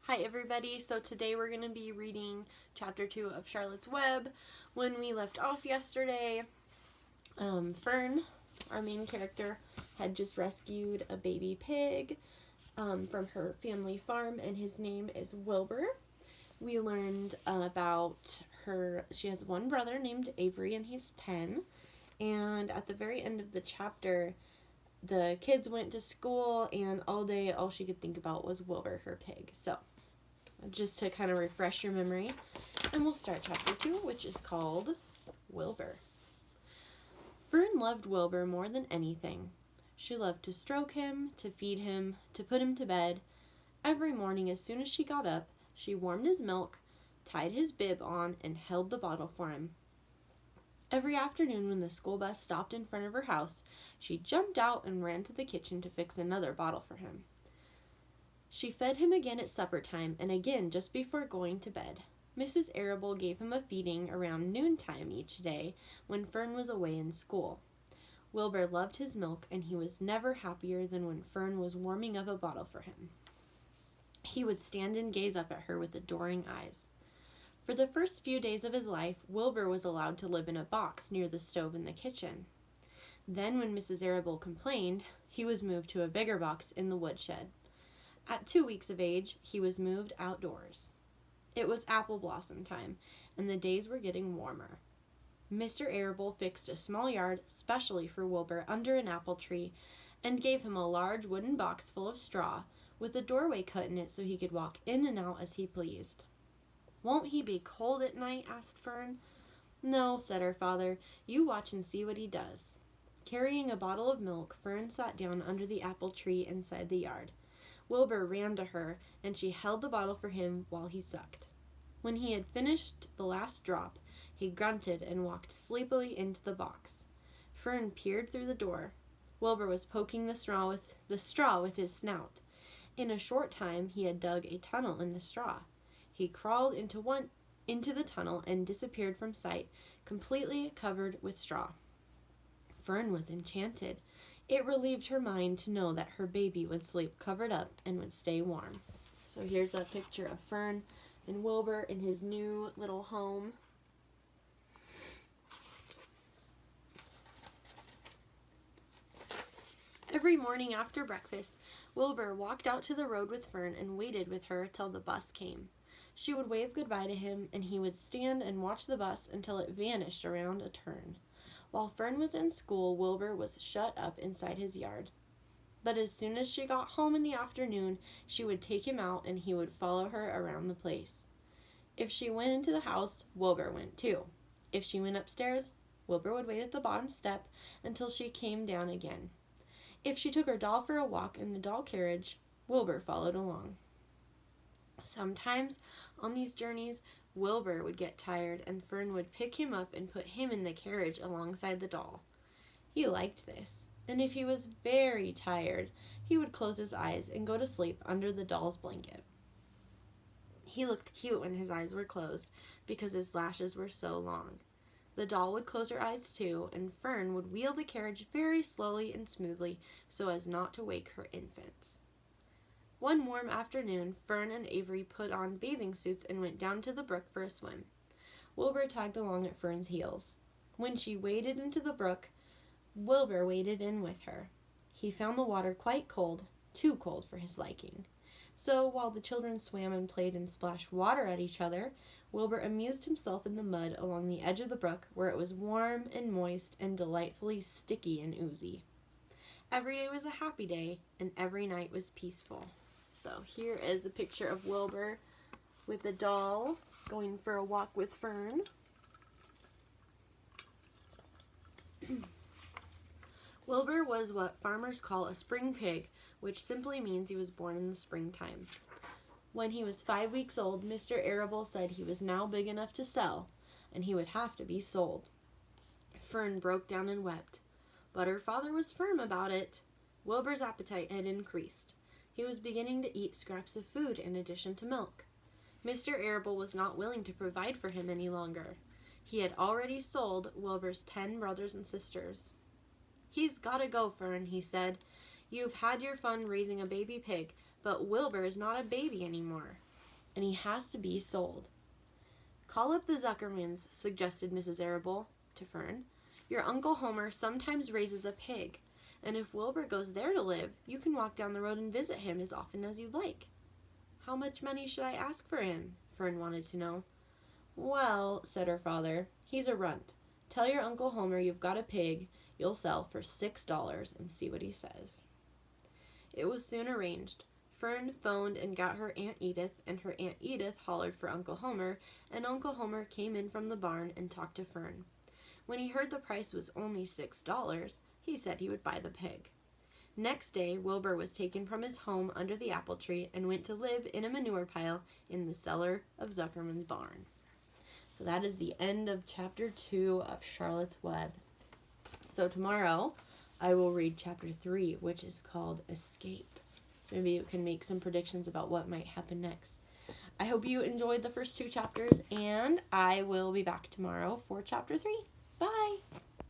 Hi everybody, so today we're going to be reading chapter 2 of Charlotte's Web. When we left off yesterday, Fern, our main character, had just rescued a baby pig from her family farm, and his name is Wilbur. We learned about she has one brother named Avery and he's 10, and at the very end of the chapter, the kids went to school and all day all she could think about was Wilbur, her pig. So just to kind of refresh your memory. And we'll start chapter 2, which is called Wilbur. Fern loved Wilbur more than anything. She loved to stroke him, to feed him, to put him to bed. Every morning as soon as she got up, she warmed his milk, tied his bib on, and held the bottle for him. Every afternoon when the school bus stopped in front of her house, she jumped out and ran to the kitchen to fix another bottle for him. She fed him again at supper time and again just before going to bed. Mrs. Arable gave him a feeding around noontime each day when Fern was away in school. Wilbur loved his milk, and he was never happier than when Fern was warming up a bottle for him. He would stand and gaze up at her with adoring eyes. For the first few days of his life, Wilbur was allowed to live in a box near the stove in the kitchen. Then, when Mrs. Arable complained, he was moved to a bigger box in the woodshed. At 2 weeks of age, he was moved outdoors. It was apple blossom time, and the days were getting warmer. Mr. Arable fixed a small yard specially for Wilbur under an apple tree and gave him a large wooden box full of straw with a doorway cut in it so he could walk in and out as he pleased. "Won't he be cold at night?" asked Fern. "No," said her father. "You watch and see what he does." Carrying a bottle of milk, Fern sat down under the apple tree inside the yard. Wilbur ran to her, and she held the bottle for him while he sucked. When he had finished the last drop, he grunted and walked sleepily into the box. Fern peered through the door. Wilbur was poking the straw with his snout. In a short time, he had dug a tunnel in the straw. He crawled into the tunnel and disappeared from sight, completely covered with straw. Fern was enchanted. It relieved her mind to know that her baby would sleep covered up and would stay warm. So here's a picture of Fern and Wilbur in his new little home. Every morning after breakfast, Wilbur walked out to the road with Fern and waited with her till the bus came. She would wave goodbye to him, and he would stand and watch the bus until it vanished around a turn. While Fern was in school, Wilbur was shut up inside his yard. But as soon as she got home in the afternoon, she would take him out and he would follow her around the place. If she went into the house, Wilbur went too. If she went upstairs, Wilbur would wait at the bottom step until she came down again. If she took her doll for a walk in the doll carriage, Wilbur followed along. Sometimes on these journeys, Wilbur would get tired and Fern would pick him up and put him in the carriage alongside the doll. He liked this, and if he was very tired, he would close his eyes and go to sleep under the doll's blanket. He looked cute when his eyes were closed because his lashes were so long. The doll would close her eyes too, and Fern would wheel the carriage very slowly and smoothly so as not to wake her infants. One warm afternoon, Fern and Avery put on bathing suits and went down to the brook for a swim. Wilbur tagged along at Fern's heels. When she waded into the brook, Wilbur waded in with her. He found the water quite cold, too cold for his liking. So, while the children swam and played and splashed water at each other, Wilbur amused himself in the mud along the edge of the brook where it was warm and moist and delightfully sticky and oozy. Every day was a happy day, and every night was peaceful. So here is a picture of Wilbur with a doll going for a walk with Fern. Wilbur was what farmers call a spring pig, which simply means he was born in the springtime. When he was 5 weeks old, Mr. Arable said he was now big enough to sell, and he would have to be sold. Fern broke down and wept, but her father was firm about it. Wilbur's appetite had increased. He was beginning to eat scraps of food in addition to milk. Mr. Arable was not willing to provide for him any longer. He had already sold Wilbur's 10 brothers and sisters. "He's gotta go, Fern," he said. "You've had your fun raising a baby pig, but Wilbur is not a baby anymore. and he has to be sold. Call up the Zuckermans, suggested Mrs. Arable to Fern. Your Uncle Homer sometimes raises a pig, and if Wilbur goes there to live, you can walk down the road and visit him as often as you like. How much money should I ask for him? Fern wanted to know. Well, said her father, he's a runt. Tell your Uncle Homer you've got a pig you'll sell for $6 and see what he says. It was soon arranged. Fern phoned and got her Aunt Edith, and her Aunt Edith hollered for Uncle Homer, and Uncle Homer came in from the barn and talked to Fern. When he heard the price was only $6, he said he would buy the pig. Next day, Wilbur was taken from his home under the apple tree and went to live in a manure pile in the cellar of Zuckerman's barn. So that is the end of chapter 2 of Charlotte's Web. So tomorrow, I will read chapter 3, which is called Escape. So maybe you can make some predictions about what might happen next. I hope you enjoyed the first 2 chapters, and I will be back tomorrow for chapter 3. Bye!